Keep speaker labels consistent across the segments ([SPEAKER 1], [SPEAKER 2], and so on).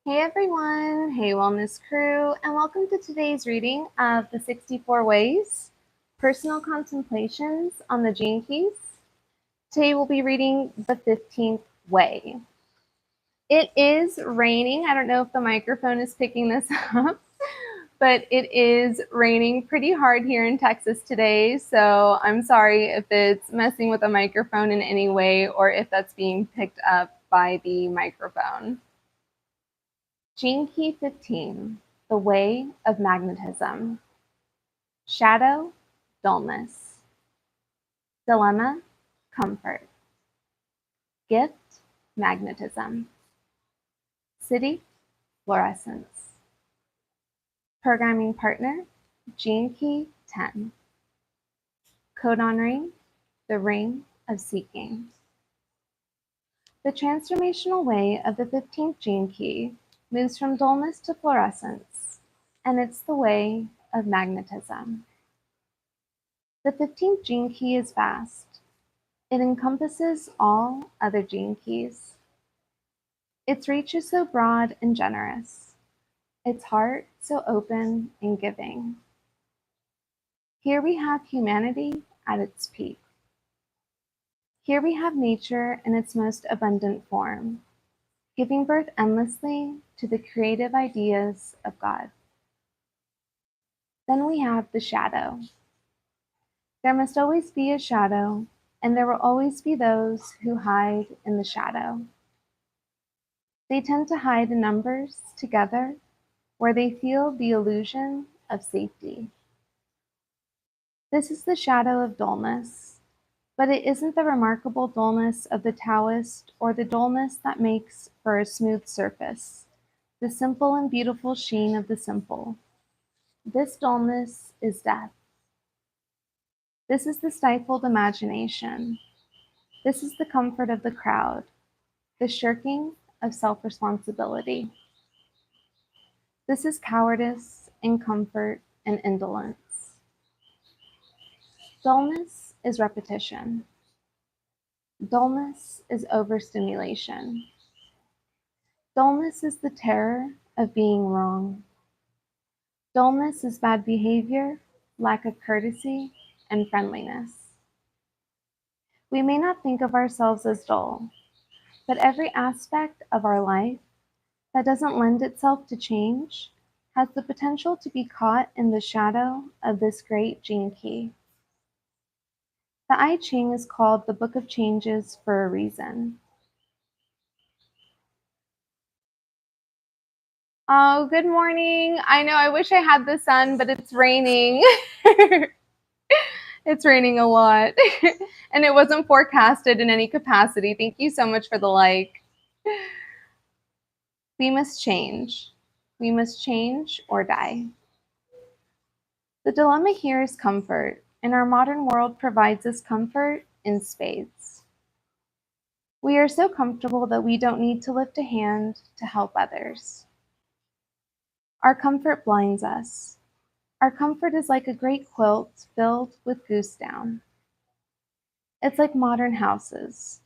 [SPEAKER 1] Hey everyone, hey Wellness Crew, and welcome to today's reading of the 64 Ways, Personal Contemplations on the Gene Keys. Today we'll be reading the 15th Way. It is raining. I don't know if the microphone is picking this up, but it is raining pretty hard here in Texas today, so I'm sorry if it's messing with the microphone in any way or if that's being picked up by the microphone. Gene Key 15, The Way of Magnetism. Shadow, dullness. Dilemma, comfort. Gift, magnetism. Siddhi, fluorescence. Programming partner, Gene Key 10. Codon Ring, the ring of seeking. The transformational way of the 15th gene key moves from dullness to fluorescence, and it's the way of magnetism. The 15th gene key is vast. It encompasses all other gene keys. Its reach is so broad and generous, its heart so open and giving. Here we have humanity at its peak. Here we have nature in its most abundant form, giving birth endlessly to the creative ideas of God. Then we have the shadow. There must always be a shadow, and there will always be those who hide in the shadow. They tend to hide in numbers together where they feel the illusion of safety. This is the shadow of dullness, but it isn't the remarkable dullness of the Taoist or the dullness that makes for a smooth surface, the simple and beautiful sheen of the simple. This dullness is death. This is the stifled imagination. This is the comfort of the crowd, the shirking of self-responsibility. This is cowardice and comfort and indolence. Dullness is repetition. Dullness is overstimulation. Dullness is the terror of being wrong. Dullness is bad behavior, lack of courtesy, and friendliness. We may not think of ourselves as dull, but every aspect of our life that doesn't lend itself to change has the potential to be caught in the shadow of this great gene key. The I Ching is called the Book of Changes for a reason. Oh, good morning. I know I wish I had the sun, but it's raining. It's raining a lot. And it wasn't forecasted in any capacity. Thank you so much for the like. We must change. We must change or die. The dilemma here is comfort, and our modern world provides us comfort in spades. We are so comfortable that we don't need to lift a hand to help others. Our comfort blinds us. Our comfort is like a great quilt filled with goose down. It's like modern houses.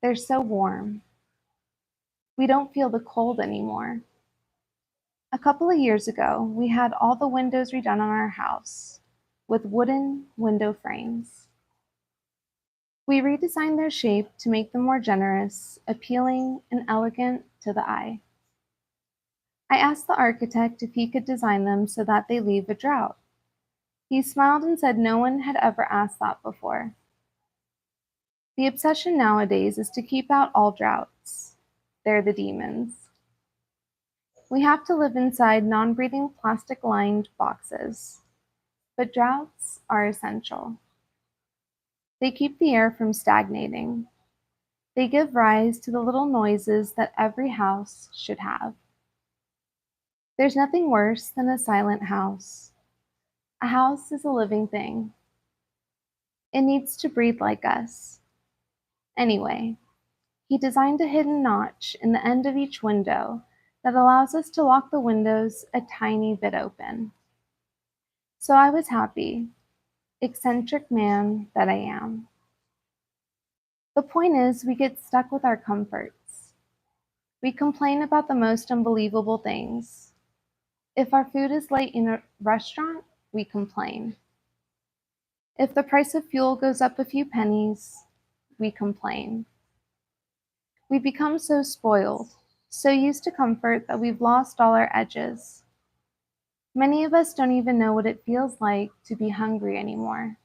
[SPEAKER 1] They're so warm. We don't feel the cold anymore. A couple of years ago, we had all the windows redone on our house with wooden window frames. We redesigned their shape to make them more generous, appealing, and elegant to the eye. I asked the architect if he could design them so that they leave a draught. He smiled and said no one had ever asked that before. The obsession nowadays is to keep out all draughts. They're the demons. We have to live inside non-breathing plastic-lined boxes. But draughts are essential. They keep the air from stagnating. They give rise to the little noises that every house should have. There's nothing worse than a silent house. A house is a living thing. It needs to breathe like us. Anyway, he designed a hidden notch in the end of each window that allows us to lock the windows a tiny bit open. So I was happy, eccentric man that I am. The point is, we get stuck with our comforts. We complain about the most unbelievable things. If our food is late in a restaurant, we complain. If the price of fuel goes up a few pennies, we complain. We become so spoiled, so used to comfort that we've lost all our edges. Many of us don't even know what it feels like to be hungry anymore.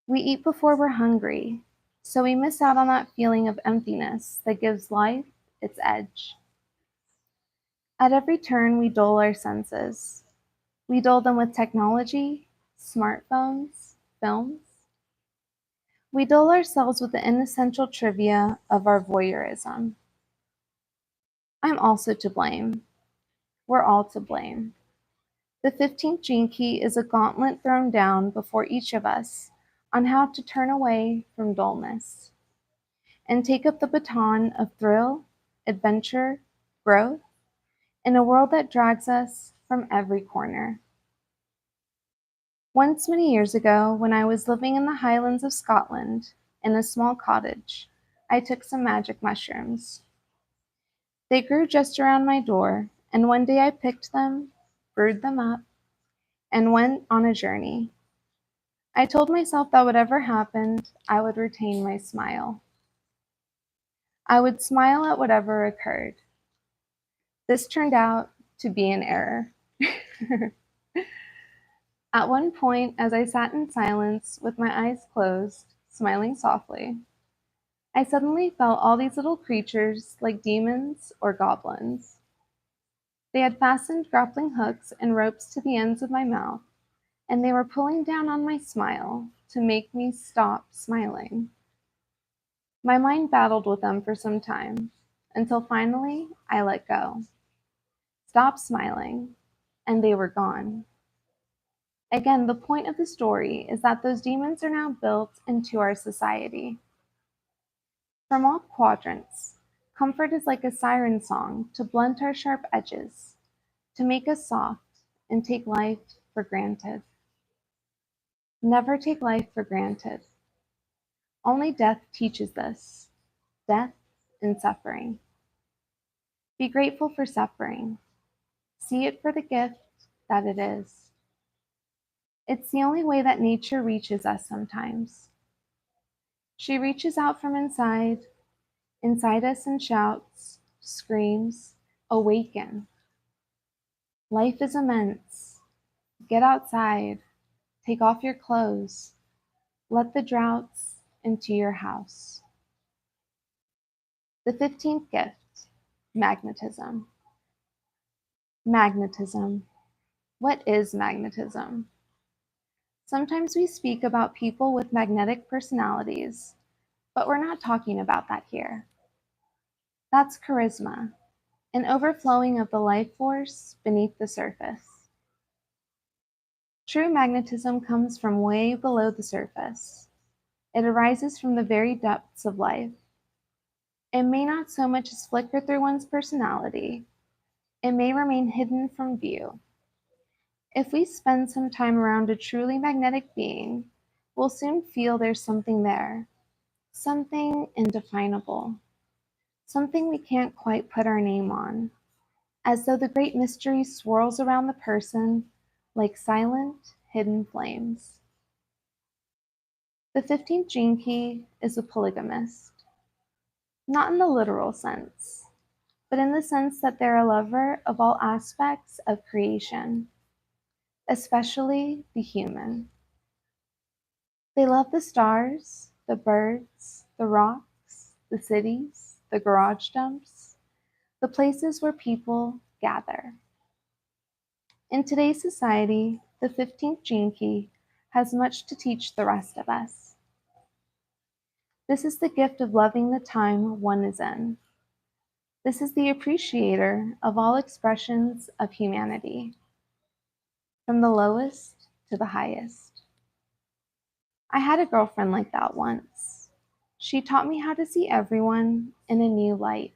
[SPEAKER 1] We eat before we're hungry, so we miss out on that feeling of emptiness that gives life its edge. At every turn, we dull our senses. We dull them with technology, smartphones, films. We dull ourselves with the inessential trivia of our voyeurism. I'm also to blame. We're all to blame. The 15th gene key is a gauntlet thrown down before each of us on how to turn away from dullness and take up the baton of thrill, adventure, growth in a world that drags us from every corner. Once, many years ago, when I was living in the Highlands of Scotland in a small cottage, I took some magic mushrooms. They grew just around my door, and one day I picked them, brewed them up, and went on a journey. I told myself that whatever happened, I would retain my smile. I would smile at whatever occurred. This turned out to be an error. At one point, as I sat in silence with my eyes closed, smiling softly, I suddenly felt all these little creatures like demons or goblins. They had fastened grappling hooks and ropes to the ends of my mouth, and they were pulling down on my smile to make me stop smiling. My mind battled with them for some time, until finally I let go, stopped smiling, and they were gone. Again, the point of the story is that those demons are now built into our society. From all quadrants, comfort is like a siren song to blunt our sharp edges, to make us soft and take life for granted. Never take life for granted. Only death teaches this, death and suffering. Be grateful for suffering. See it for the gift that it is. It's the only way that nature reaches us sometimes. She reaches out from inside us and shouts, screams, awaken. Life is immense. Get outside. Take off your clothes. Let the droughts into your house. The 15th gift, magnetism. Magnetism. What is magnetism? Sometimes we speak about people with magnetic personalities, but we're not talking about that here. That's charisma, an overflowing of the life force beneath the surface. True magnetism comes from way below the surface. It arises from the very depths of life. It may not so much as flicker through one's personality. It may remain hidden from view. If we spend some time around a truly magnetic being, we'll soon feel there's something there, something indefinable, something we can't quite put our name on, as though the great mystery swirls around the person like silent, hidden flames. The 15th gene key is a polygamist, not in the literal sense, but in the sense that they're a lover of all aspects of creation, especially the human. They love the stars, the birds, the rocks, the cities, the garage dumps, the places where people gather. In today's society, the 15th gene key has much to teach the rest of us. This is the gift of loving the time one is in. This is the appreciator of all expressions of humanity, from the lowest to the highest. I had a girlfriend like that once. She taught me how to see everyone in a new light.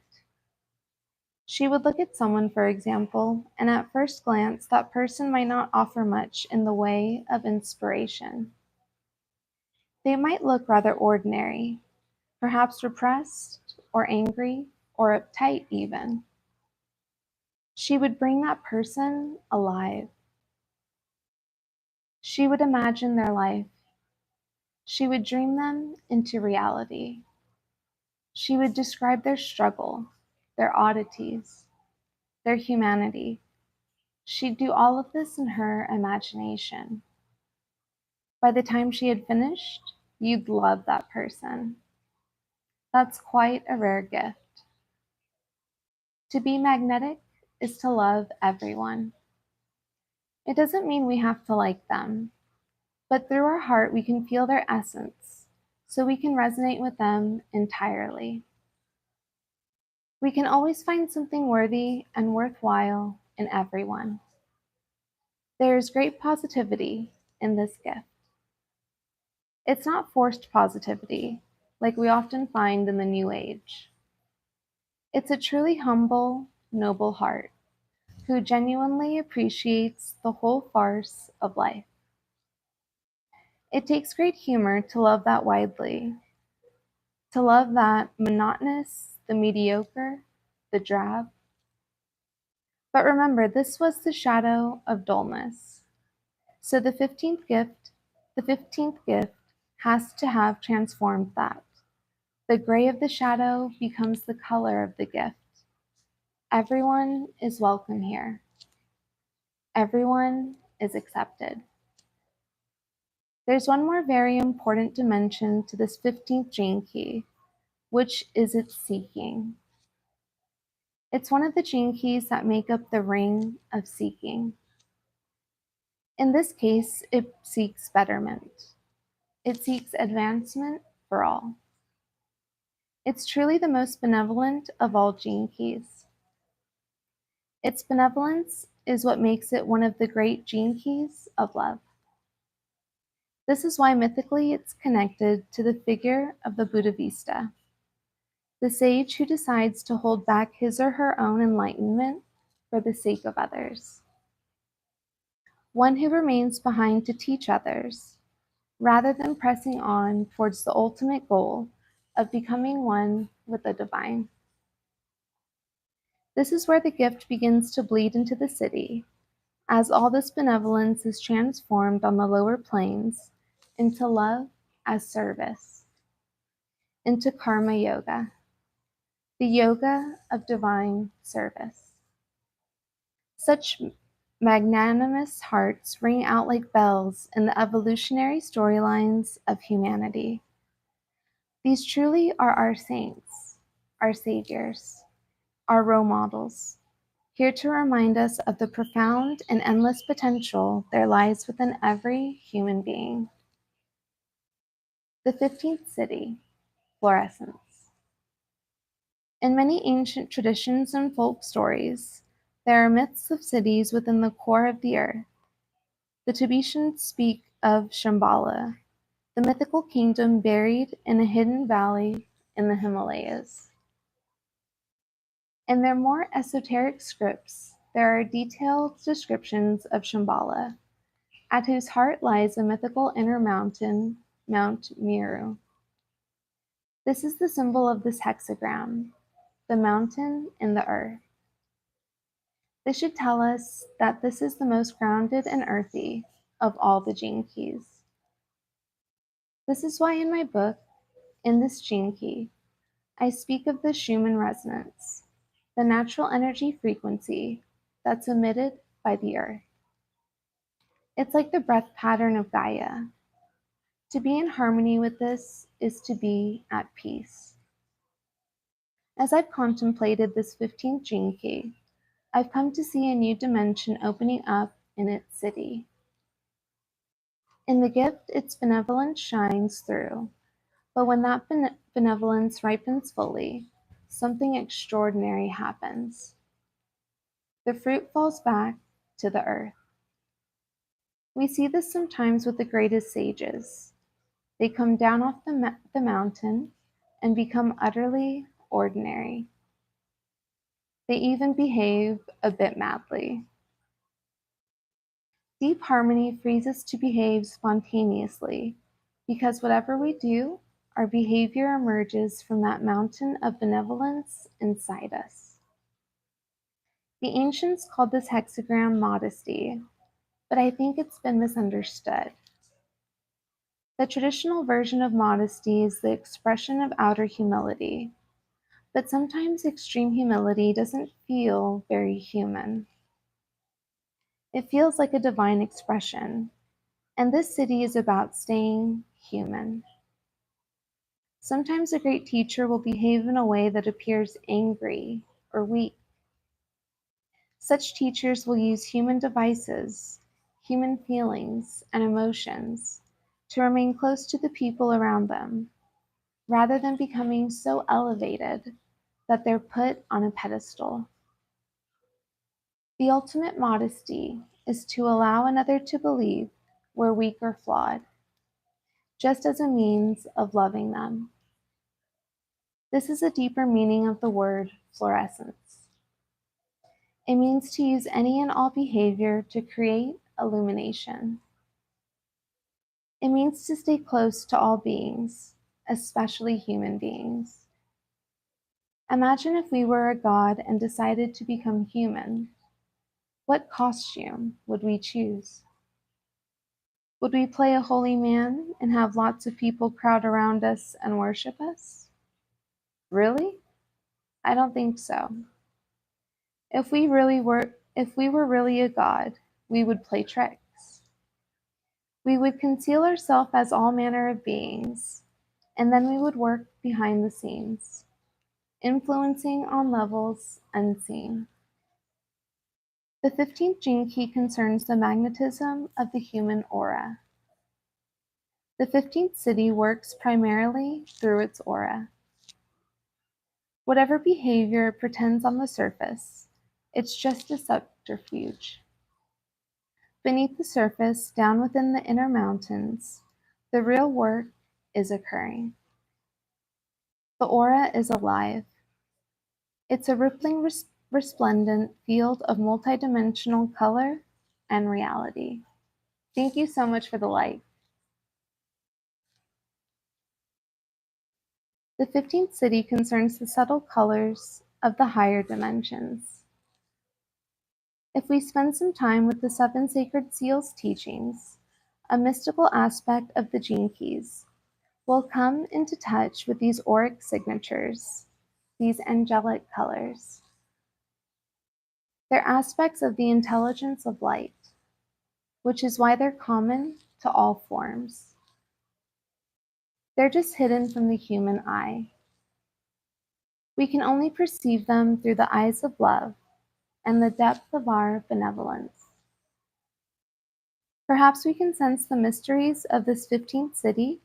[SPEAKER 1] She would look at someone, for example, and at first glance, that person might not offer much in the way of inspiration. They might look rather ordinary, perhaps repressed or angry or uptight even. She would bring that person alive. She would imagine their life. She would dream them into reality. She would describe their struggle, their oddities, their humanity. She'd do all of this in her imagination. By the time she had finished, you'd love that person. That's quite a rare gift. To be magnetic is to love everyone. It doesn't mean we have to like them, but through our heart we can feel their essence, so we can resonate with them entirely. We can always find something worthy and worthwhile in everyone. There is great positivity in this gift. It's not forced positivity, like we often find in the New Age. It's a truly humble, noble heart who genuinely appreciates the whole farce of life. It takes great humor to love that widely, to love that monotonous, the mediocre, the drab. But remember, this was the shadow of dullness. So the 15th gift has to have transformed that. The gray of the shadow becomes the color of the gift. Everyone is welcome here. Everyone is accepted. There's one more very important dimension to this 15th gene key, which is its seeking. It's one of the gene keys that make up the ring of seeking. In this case, it seeks betterment. It seeks advancement for all. It's truly the most benevolent of all gene keys. Its benevolence is what makes it one of the great gene keys of love. This is why mythically it's connected to the figure of the Buddha Vista, the sage who decides to hold back his or her own enlightenment for the sake of others. One who remains behind to teach others, rather than pressing on towards the ultimate goal of becoming one with the divine. This is where the gift begins to bleed into the Siddhi, as all this benevolence is transformed on the lower planes into love as service, into karma yoga, the yoga of divine service. Such magnanimous hearts ring out like bells in the evolutionary storylines of humanity. These truly are our saints, our saviors, our role models, here to remind us of the profound and endless potential there lies within every human being. The 15th Siddhi, Fluorescence. In many ancient traditions and folk stories, there are myths of cities within the core of the earth. The Tibetans speak of Shambhala, the mythical kingdom buried in a hidden valley in the Himalayas. In their more esoteric scripts, there are detailed descriptions of Shambhala, at whose heart lies a mythical inner mountain, Mount Meru. This is the symbol of this hexagram, the mountain in the earth. This should tell us that this is the most grounded and earthy of all the gene keys. This is why in my book, in this gene key, I speak of the Schumann resonance, the natural energy frequency that's emitted by the earth. It's like the breath pattern of Gaia. To be in harmony with this is to be at peace. As I've contemplated this 15th gene key, I've come to see a new dimension opening up in its Siddhi. In the gift, its benevolence shines through, but when that benevolence ripens fully, something extraordinary happens. The fruit falls back to the earth. We see this sometimes with the greatest sages. They come down off the mountain and become utterly ordinary. They even behave a bit madly. Deep harmony frees us to behave spontaneously, because whatever we do, our behavior emerges from that mountain of benevolence inside us. The ancients called this hexagram modesty, but I think it's been misunderstood. The traditional version of modesty is the expression of outer humility, but sometimes extreme humility doesn't feel very human. It feels like a divine expression, and this Siddhi is about staying human. Sometimes a great teacher will behave in a way that appears angry or weak. Such teachers will use human devices, human feelings, and emotions to remain close to the people around them, rather than becoming so elevated that they're put on a pedestal. The ultimate modesty is to allow another to believe we're weak or flawed, just as a means of loving them. This is a deeper meaning of the word fluorescence. It means to use any and all behavior to create illumination. It means to stay close to all beings, especially human beings. Imagine if we were a god and decided to become human. What costume would we choose? Would we play a holy man and have lots of people crowd around us and worship us? Really? I don't think so. If we were really a god, we would play tricks. We would conceal ourselves as all manner of beings, and then we would work behind the scenes, influencing on levels unseen. The 15th gene key concerns the magnetism of the human aura. The 15th Siddhi works primarily through its aura. Whatever behavior it pretends on the surface, it's just a subterfuge. Beneath the surface, down within the inner mountains, the real work is occurring. The aura is alive. It's a rippling, resplendent field of multidimensional color and reality. Thank you so much for the light. The 15th Siddhi concerns the subtle colors of the higher dimensions. If we spend some time with the 7 Sacred Seals teachings, a mystical aspect of the gene keys, we'll come into touch with these auric signatures, these angelic colors. They're aspects of the intelligence of light, which is why they're common to all forms. They're just hidden from the human eye. We can only perceive them through the eyes of love and the depth of our benevolence. Perhaps we can sense the mysteries of this 15th Siddhi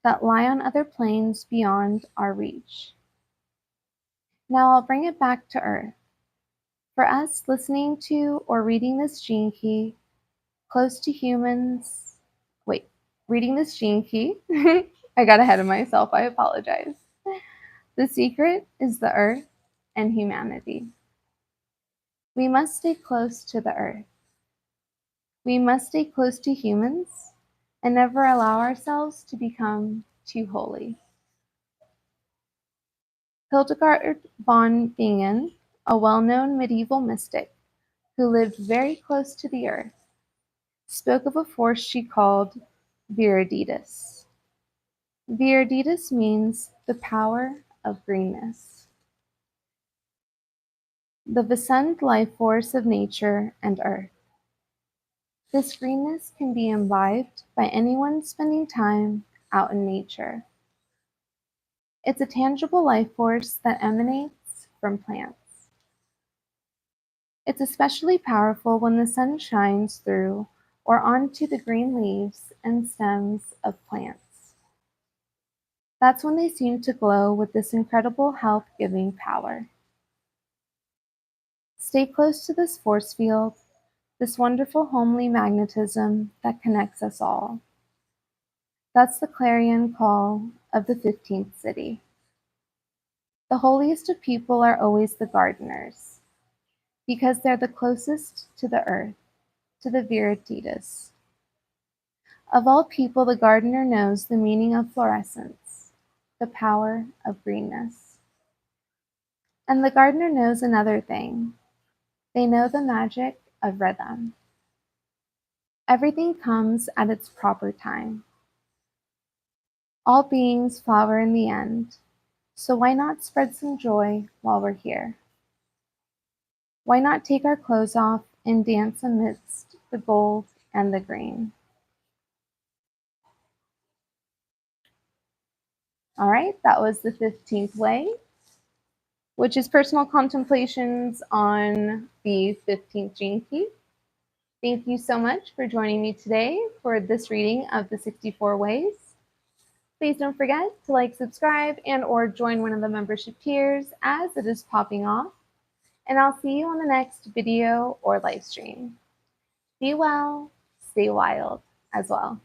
[SPEAKER 1] that lie on other planes beyond our reach. Now I'll bring it back to Earth. For us, listening to or reading this gene key close to humans, reading this gene key, I got ahead of myself, I apologize. The secret is the Earth and humanity. We must stay close to the Earth. We must stay close to humans and never allow ourselves to become too holy. Hildegard von Bingen, a well-known medieval mystic who lived very close to the Earth, spoke of a force she called viriditas. Viriditas means the power of greenness, the Visund life force of nature and Earth. This greenness can be imbibed by anyone spending time out in nature. It's a tangible life force that emanates from plants. It's especially powerful when the sun shines through or onto the green leaves and stems of plants. That's when they seem to glow with this incredible health-giving power. Stay close to this force field, this wonderful homely magnetism that connects us all. That's the clarion call of the 15th Siddhi. The holiest of people are always the gardeners, because they're the closest to the earth, to the viriditas. Of all people, the gardener knows the meaning of fluorescence. the power of greenness. And the gardener knows another thing. They know the magic of rhythm. Everything comes at its proper time. All beings flower in the end, so why not spread some joy while we're here? Why not take our clothes off and dance amidst the gold and the green? All right, that was the 15th way, which is personal contemplations on the 15th gene key. Thank you so much for joining me today for this reading of the 64 ways. Please don't forget to like, subscribe, and or join one of the membership tiers as it is popping off. And I'll see you on the next video or live stream. Be well, stay wild as well.